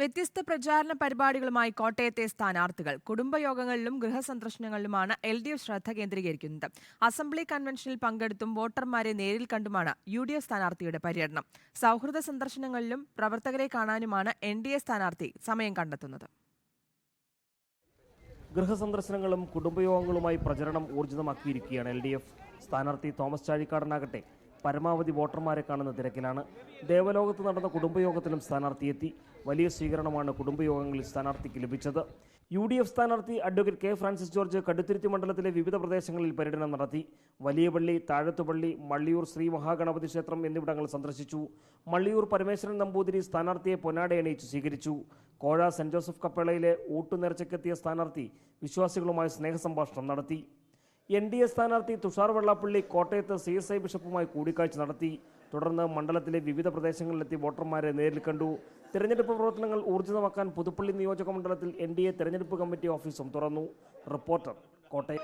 വ്യത്യസ്ത പ്രചാരണ പരിപാടികളുമായി കോട്ടയത്തെ സ്ഥാനാർത്ഥികൾ കുടുംബയോഗങ്ങളിലും ഗൃഹസന്ദർശനങ്ങളിലുമാണ് LDF ശ്രദ്ധ കേന്ദ്രീകരിക്കുന്നത്. അസംബ്ലി കൺവെൻഷനിൽ പങ്കെടുത്തും വോട്ടർമാരെ നേരിൽ കണ്ടുമാണ് UDF സ്ഥാനാർത്ഥിയുടെ പര്യടനം. സൗഹൃദ സന്ദർശനങ്ങളിലും പ്രവർത്തകരെ കാണാനുമാണ് NDA സ്ഥാനാർത്ഥി സമയം കണ്ടെത്തുന്നത്. ഗൃഹസന്ദർശനങ്ങളും കുടുംബയോഗങ്ങളുമായി പ്രചരണം ഊർജിതമാക്കിയിരിക്കുകയാണ് LDF. സ്ഥാനാർത്ഥി തോമസ് ചാഴിക്കാടനാകട്ടെ പരമാവധി വോട്ടർമാരെ കാണുന്ന തിരക്കിലാണ്. ദേവലോകത്ത് നടന്ന കുടുംബയോഗത്തിലും സ്ഥാനാർത്ഥിയെത്തി. വലിയ സ്വീകരണമാണ് കുടുംബയോഗങ്ങളിൽ സ്ഥാനാർത്ഥിക്ക് ലഭിച്ചത്. UDF സ്ഥാനാർത്ഥി advocate K. Francis George Kaduthuruthy മണ്ഡലത്തിലെ വിവിധ പ്രദേശങ്ങളിൽ പര്യടനം നടത്തി. വലിയപള്ളി, താഴത്തുപള്ളി, മള്ളിയൂർ ശ്രീ മഹാഗണപതി ക്ഷേത്രം എന്നിവിടങ്ങൾ സന്ദർശിച്ചു. മള്ളിയൂർ പരമേശ്വരൻ നമ്പൂതിരി സ്ഥാനാർത്ഥിയെ പൊന്നാടയണിയിച്ച് സ്വീകരിച്ചു. കോഴ സെന്റ് ജോസഫ് കപ്പേളയിലെ ഊട്ടുനേർച്ചയ്ക്കെത്തിയ സ്ഥാനാർത്ഥി വിശ്വാസികളുമായി സ്നേഹസംഭാഷണം നടത്തി. NDA സ്ഥാനാർത്ഥി തുഷാർ വെള്ളാപ്പള്ളി കോട്ടയത്ത് CSI ബിഷപ്പുമായി കൂടിക്കാഴ്ച നടത്തി. തുടർന്ന് മണ്ഡലത്തിലെ വിവിധ പ്രദേശങ്ങളിലെത്തി വോട്ടർമാരെ നേരിൽ കണ്ടു. തെരഞ്ഞെടുപ്പ് പ്രവർത്തനങ്ങൾ ഊർജിതമാക്കാൻ പുതുപ്പള്ളി നിയോജക മണ്ഡലത്തിൽ NDA തെരഞ്ഞെടുപ്പ് കമ്മിറ്റി ഓഫീസും തുറന്നു. റിപ്പോർട്ടർ, കോട്ടയം.